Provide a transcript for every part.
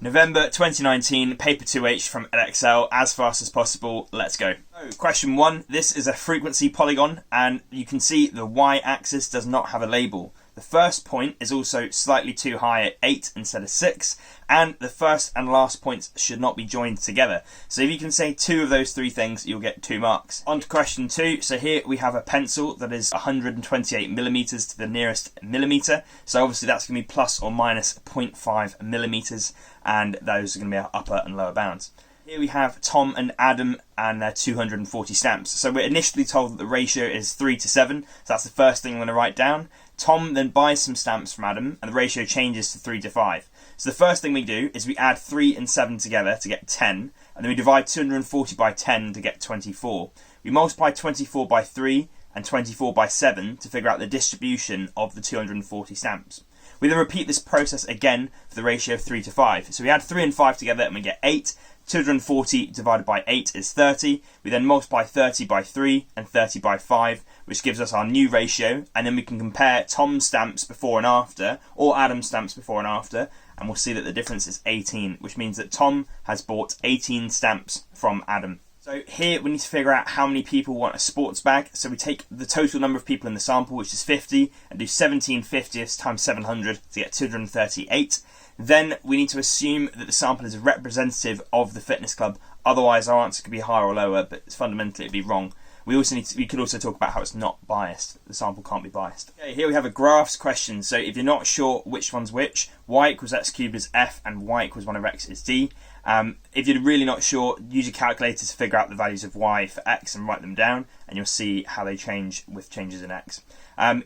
November 2019, paper 2H from Edexcel, as fast as possible, let's go. So, question 1, this is a frequency polygon and you can see the y-axis does not have a label. The first point is also slightly too high at 8 instead of 6, and the first and last points should not be joined together. So if you can say 2 of those 3 things, you'll get 2 marks. On to question 2, so here we have a pencil that is 128 millimeters to the nearest millimeter, so obviously that's going to be plus or minus 0.5 millimeters, and those are going to be our upper and lower bounds. Here we have Tom and Adam and their 240 stamps. So we're initially told that the ratio is 3 to 7, so that's the first thing I'm going to write down. Tom then buys some stamps from Adam and the ratio changes to 3 to 5. So the first thing we do is we add 3 and 7 together to get 10, and then we divide 240 by 10 to get 24. We multiply 24 by 3 and 24 by 7 to figure out the distribution of the 240 stamps. We then repeat this process again for the ratio of 3 to 5. So we add 3 and 5 together and we get 8. 240 divided by 8 is 30. We then multiply 30 by 3 and 30 by 5, which gives us our new ratio, and then we can compare Tom's stamps before and after, or Adam's stamps before and after, and we'll see that the difference is 18, which means that Tom has bought 18 stamps from Adam. So here we need to figure out how many people want a sports bag. So we take the total number of people in the sample, which is 50, and do 17/50 times 700 to get 238. Then we need to assume that the sample is representative of the fitness club. Otherwise our answer could be higher or lower, but fundamentally it'd be wrong. We could also talk about how it's not biased. The sample can't be biased. Okay, here we have a graphs question. So if you're not sure which one's which, y equals x cubed is f and y equals 1 over x is d. If you're really not sure, use your calculator to figure out the values of y for x and write them down, and you'll see how they change with changes in x.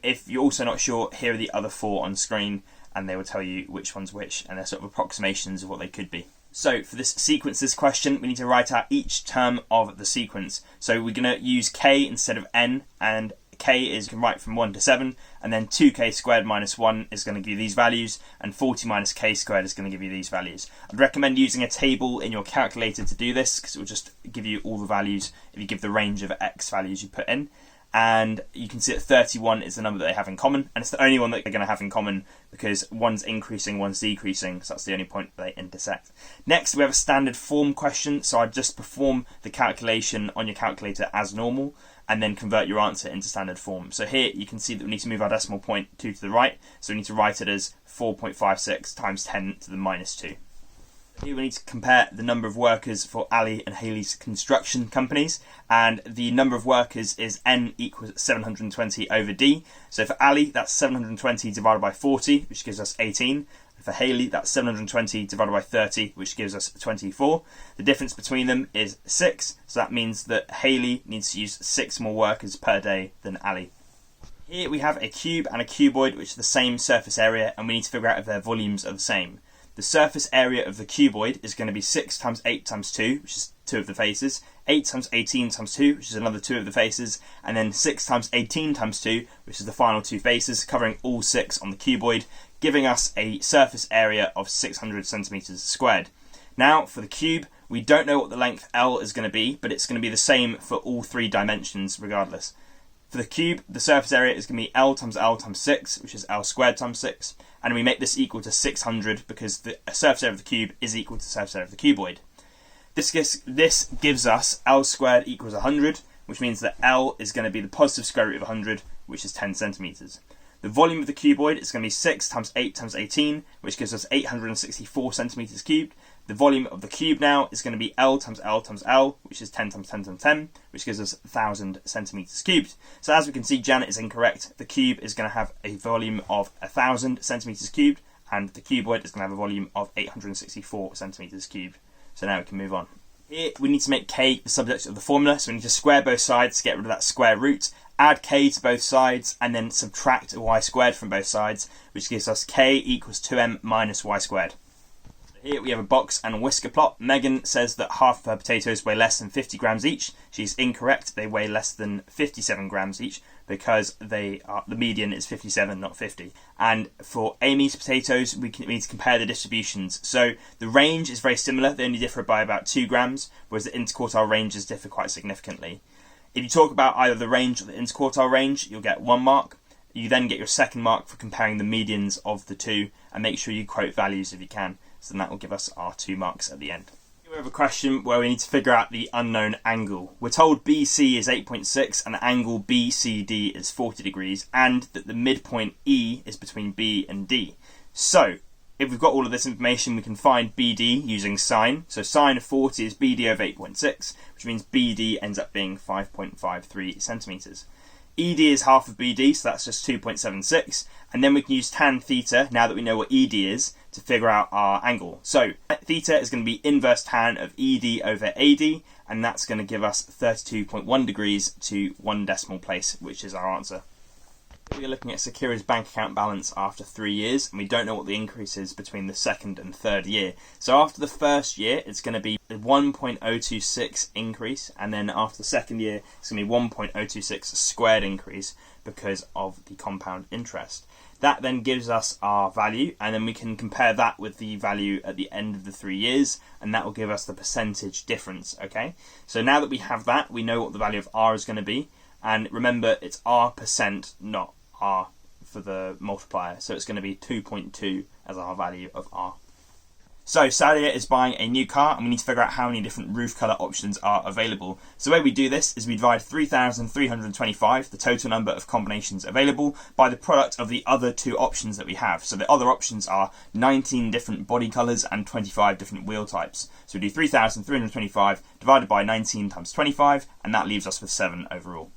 If you're also not sure, here are the other 4 on screen, and they will tell you which one's which, and they're sort of approximations of what they could be. So for this sequences question, we need to write out each term of the sequence. So we're going to use k instead of n, and k is, you can write from 1 to 7, and then 2k squared minus 1 is going to give you these values, and 40 minus k squared is going to give you these values. I'd recommend using a table in your calculator to do this, because it will just give you all the values if you give the range of x values you put in. And you can see that 31 is the number that they have in common, and it's the only one that they're going to have in common because one's increasing, one's decreasing, so that's the only point they intersect. Next we have a standard form question, so I'd just perform the calculation on your calculator as normal and then convert your answer into standard form. So here you can see that we need to move our decimal point 2 to the right, so we need to write it as 4.56 times 10 to the minus 2. Here we need to compare the number of workers for Ali and Haley's construction companies, and the number of workers is n equals 720 over d. So for Ali, that's 720 divided by 40, which gives us 18. For Haley, that's 720 divided by 30, which gives us 24. The difference between them is 6, so that means that Haley needs to use 6 more workers per day than Ali. Here we have a cube and a cuboid, which are the same surface area, and we need to figure out if their volumes are the same. The surface area of the cuboid is going to be 6 times 8 times 2, which is 2 of the faces, 8 times 18 times 2, which is another 2 of the faces, and then 6 times 18 times 2, which is the final 2 faces, covering all 6 on the cuboid, giving us a surface area of 600 centimeters squared. Now, for the cube, we don't know what the length L is going to be, but it's going to be the same for all 3 dimensions regardless. For the cube, the surface area is going to be L times 6, which is L squared times 6, and we make this equal to 600 because the surface area of the cube is equal to the surface area of the cuboid. This gives us L squared equals 100, which means that L is going to be the positive square root of 100, which is 10 centimeters. The volume of the cuboid is going to be 6 times 8 times 18, which gives us 864 centimeters cubed. The volume of the cube now is going to be L times L times L, which is 10 times 10 times 10, which gives us 1,000 centimeters cubed. So as we can see, Janet is incorrect. The cube is going to have a volume of 1,000 centimeters cubed, and the cuboid is going to have a volume of 864 centimeters cubed. So now we can move on. Here we need to make k the subject of the formula, so we need to square both sides to get rid of that square root, add k to both sides, and then subtract y squared from both sides, which gives us k equals 2m minus y squared. Here we have a box and a whisker plot. Megan says that half of her potatoes weigh less than 50 grams each. She's incorrect. They weigh less than 57 grams each because the median is 57, not 50. And for Amy's potatoes, we need to compare the distributions. So the range is very similar. They only differ by about 2 grams, whereas the interquartile ranges differ quite significantly. If you talk about either the range or the interquartile range, you'll get 1 mark. You then get your second mark for comparing the medians of the two, and make sure you quote values if you can. so then that will give us our 2 marks at the end. Here we have a question where we need to figure out the unknown angle. We're told BC is 8.6 and the angle BCD is 40 degrees, and that the midpoint E is between B and D. So if we've got all of this information, we can find BD using sine. So sine of 40 is BD over 8.6, which means BD ends up being 5.53 centimetres. ED is half of BD, so that's just 2.76. And then we can use tan theta, now that we know what ED is, to figure out our angle. So theta is going to be inverse tan of ED over AD, and that's going to give us 32.1 degrees to 1 decimal place, which is our answer. We're looking at Sakira's bank account balance after 3 years, and we don't know what the increase is between the second and third year. So after the first year, it's going to be a 1.026 increase, and then after the second year, it's going to be 1.026 squared increase because of the compound interest. That then gives us our value, and then we can compare that with the value at the end of the 3 years, and that will give us the percentage difference, okay? So now that we have that, we know what the value of R is going to be, and remember, it's R percent, not R for the multiplier, so it's going to be 2.2 as our value of R. So Sadia is buying a new car, and we need to figure out how many different roof colour options are available. So the way we do this is we divide 3,325, the total number of combinations available, by the product of the other 2 options that we have. So the other options are 19 different body colours and 25 different wheel types. So we do 3,325 divided by 19 times 25, and that leaves us with 7 overall.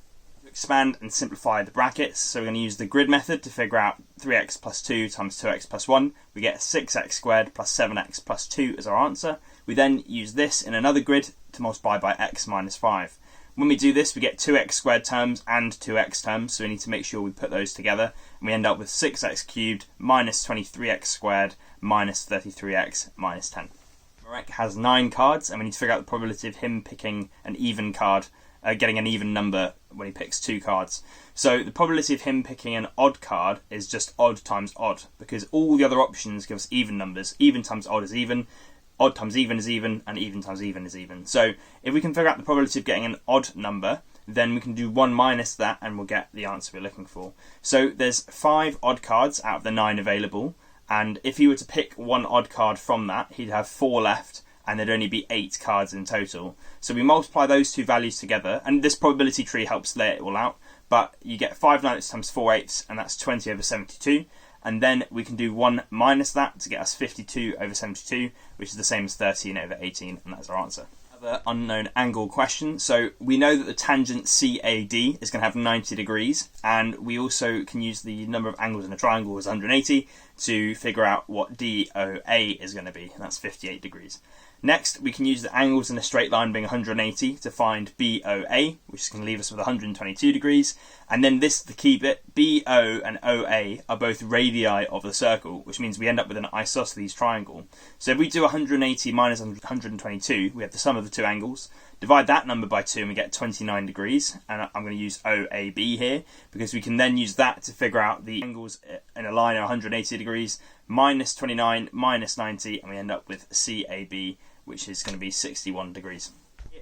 Expand and simplify the brackets, so we're going to use the grid method to figure out 3x plus 2 times 2x plus 1. We get 6x squared plus 7x plus 2 as our answer. We then use this in another grid to multiply by x minus 5. When we do this, we get 2x squared terms and 2x terms, so we need to make sure we put those together, and we end up with 6x cubed minus 23x squared minus 33x minus 10. Marek has 9 cards, and we need to figure out the probability of him picking an even card, getting an even number when he picks 2 cards. So the probability of him picking an odd card is just odd times odd, because all the other options give us even numbers. Even times odd is even, odd times even is even, and even times even is even. So if we can figure out the probability of getting an odd number, then we can do 1 minus that and we'll get the answer we're looking for. So there's 5 odd cards out of the 9 available, and if he were to pick 1 odd card from that, he'd have 4 left, and there'd only be 8 cards in total. So we multiply those 2 values together, and this probability tree helps lay it all out, but you get 5 9 times 4 eighths, and that's 20 over 72, and then we can do 1 minus that to get us 52 over 72, which is the same as 13 over 18, and that's our answer. Another unknown angle question. So we know that the tangent CAD is going to have 90 degrees, and we also can use the number of angles in a triangle as 180 to figure out what DOA is going to be, and that's 58 degrees. Next, we can use the angles in a straight line being 180 to find BOA, which is going to leave us with 122 degrees. And then this, the key bit, BO and OA are both radii of the circle, which means we end up with an isosceles triangle. So if we do 180 minus 122, we have the sum of the 2 angles. Divide that number by 2 and we get 29 degrees. And I'm going to use OAB here, because we can then use that to figure out the angles in a line of 180 degrees, minus 29, minus 90, and we end up with CAB, which is going to be 61 degrees.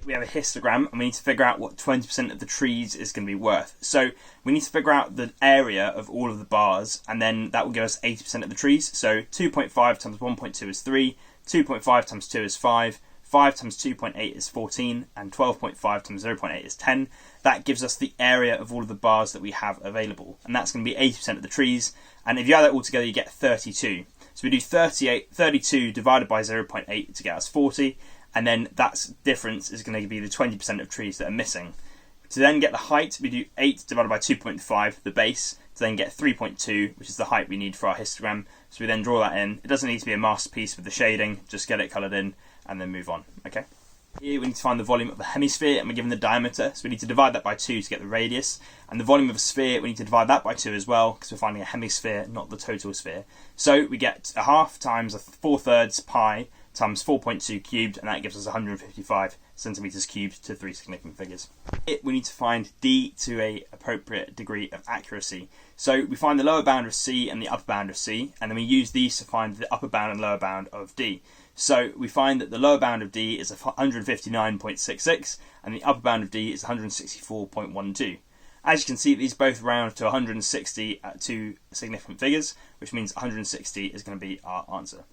We have a histogram, and we need to figure out what 20% of the trees is going to be worth. So we need to figure out the area of all of the bars, and then that will give us 80% of the trees. So 2.5 times 1.2 is 3, 2.5 times 2 is 5, 5 times 2.8 is 14, and 12.5 times 0.8 is 10. That gives us the area of all of the bars that we have available, and that's going to be 80% of the trees. And if you add that all together, you get 32. So we do 32 divided by 0.8 to get us 40, and then that difference is going to be the 20% of trees that are missing. To then get the height, we do 8 divided by 2.5, the base, to then get 3.2, which is the height we need for our histogram. So we then draw that in. It doesn't need to be a masterpiece with the shading, just get it coloured in and then move on. Okay. Here we need to find the volume of a hemisphere, and we're given the diameter, so we need to divide that by 2 to get the radius. And the volume of a sphere, we need to divide that by 2 as well, because we're finding a hemisphere, not the total sphere. So we get a half times a 4/3 pi times 4.2 cubed, and that gives us 155 centimetres cubed to 3 significant figures. Here we need to find D to a appropriate degree of accuracy. So we find the lower bound of C and the upper bound of C, and then we use these to find the upper bound and lower bound of D. So we find that the lower bound of D is 159.66 and the upper bound of D is 164.12. As you can see, these both round to 160 at 2 significant figures, which means 160 is going to be our answer.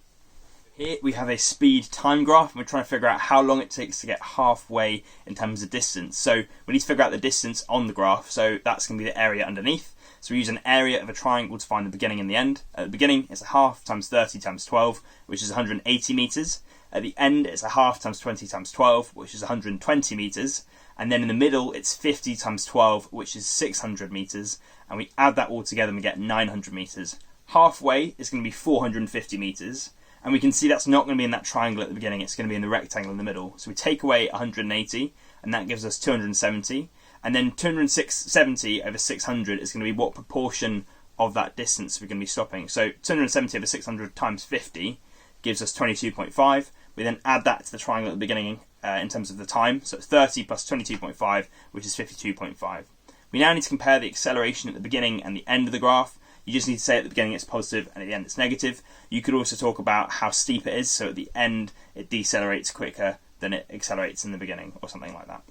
Here we have a speed time graph, and we're trying to figure out how long it takes to get halfway in terms of distance. So we need to figure out the distance on the graph, so that's going to be the area underneath. So we use an area of a triangle to find the beginning and the end. At the beginning, it's a half times 30 times 12, which is 180 metres. At the end, it's a half times 20 times 12, which is 120 metres. And then in the middle, it's 50 times 12, which is 600 metres. And we add that all together and we get 900 metres. Halfway is going to be 450 metres. And we can see that's not going to be in that triangle at the beginning, it's going to be in the rectangle in the middle. So we take away 180, and that gives us 270. And then 270 over 600 is going to be what proportion of that distance we're going to be stopping. So 270 over 600 times 50 gives us 22.5. We then add that to the triangle at the beginning in terms of the time. So it's 30 plus 22.5, which is 52.5. We now need to compare the acceleration at the beginning and the end of the graph. You just need to say at the beginning it's positive and at the end it's negative. You could also talk about how steep it is, so at the end it decelerates quicker than it accelerates in the beginning, or something like that.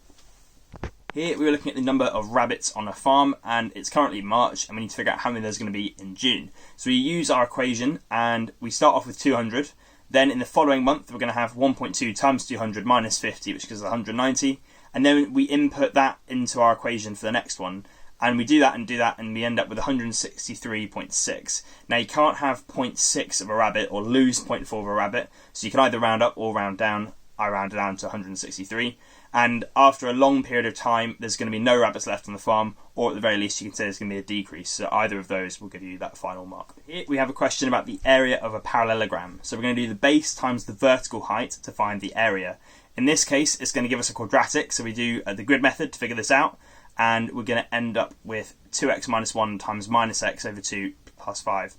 Here we were looking at the number of rabbits on a farm, and it's currently March, and we need to figure out how many there's going to be in June. So we use our equation, and we start off with 200. Then in the following month we're going to have 1.2 times 200 minus 50, which gives us 190. And then we input that into our equation for the next one. And we do that, and we end up with 163.6. Now you can't have 0.6 of a rabbit or lose 0.4 of a rabbit, so you can either round up or round down. I rounded down to 163. And after a long period of time, there's going to be no rabbits left on the farm, or at the very least you can say there's going to be a decrease. So either of those will give you that final mark. Here we have a question about the area of a parallelogram. So we're going to do the base times the vertical height to find the area. In this case, it's going to give us a quadratic, so we do the grid method to figure this out. And we're going to end up with 2x minus 1 times minus x over 2 plus 5.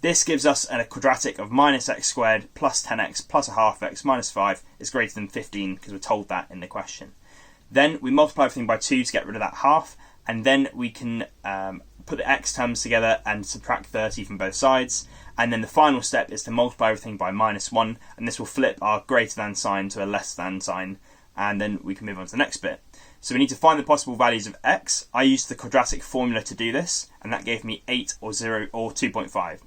This gives us a quadratic of minus x squared plus 10x plus a half x minus 5 is greater than 15, because we're told that in the question. Then we multiply everything by 2 to get rid of that half, and then we can put the x terms together and subtract 30 from both sides. And then the final step is to multiply everything by minus 1, and this will flip our greater than sign to a less than sign, and then we can move on to the next bit. So we need to find the possible values of x. I used the quadratic formula to do this, and that gave me 8 or 0 or 2.5.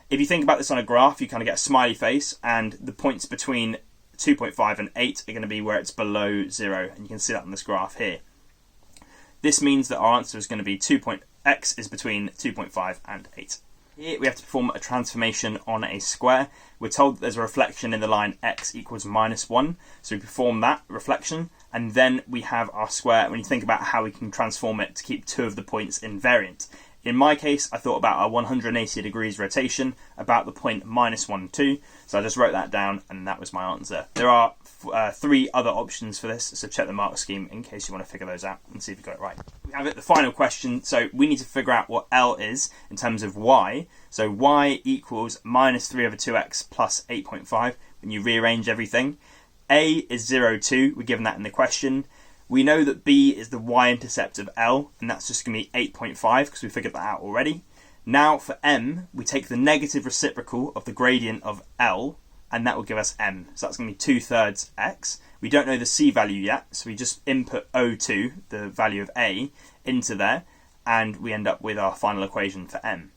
If you think about this on a graph, you kind of get a smiley face, and the points between 2.5 and 8 are going to be where it's below 0, and you can see that on this graph here. This means that our answer is going to be x is between 2.5 and 8. Here we have to perform a transformation on a square. We're told that there's a reflection in the line x equals minus 1, so we perform that reflection, and then we have our square when you think about how we can transform it to keep two of the points invariant. In my case, I thought about a 180 degrees rotation about the point minus 1, 2, so I just wrote that down and that was my answer. There are 3 other options for this, so check the mark scheme in case you want to figure those out and see if you got it right. We have it, the final question, so we need to figure out what L is in terms of y. So y equals minus 3 over 2x plus 8.5 when you rearrange everything. A is 0, 2, we're given that in the question. We know that B is the y-intercept of L, and that's just going to be 8.5 because we figured that out already. Now for M, we take the negative reciprocal of the gradient of L, and that will give us M. So that's going to be 2/3 x. We don't know the C value yet, so we just input O2, the value of A, into there, and we end up with our final equation for M.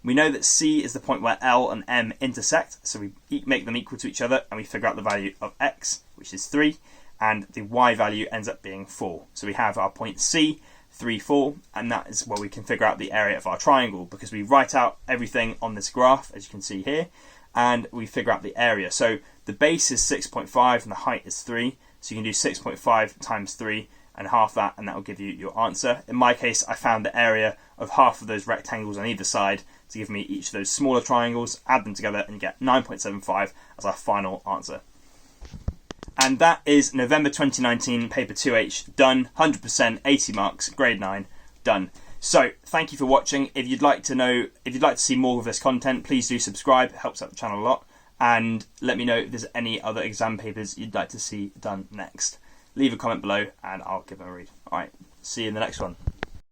We know that C is the point where L and M intersect, so we make them equal to each other, and we figure out the value of x, which is 3. And the y value ends up being 4. So we have our point C, 3, 4, and that is where we can figure out the area of our triangle, because we write out everything on this graph, as you can see here, and we figure out the area. So the base is 6.5 and the height is 3, so you can do 6.5 times 3 and half that, and that will give you your answer. In my case, I found the area of half of those rectangles on either side to give me each of those smaller triangles, add them together, and you get 9.75 as our final answer. And that is November 2019 paper 2H done, 100%, 80 marks, grade 9, done. So thank you for watching. If you'd like to see more of this content, please do subscribe. It helps out the channel a lot. And let me know if there's any other exam papers you'd like to see done next. Leave a comment below and I'll give them a read. Alright, see you in the next one.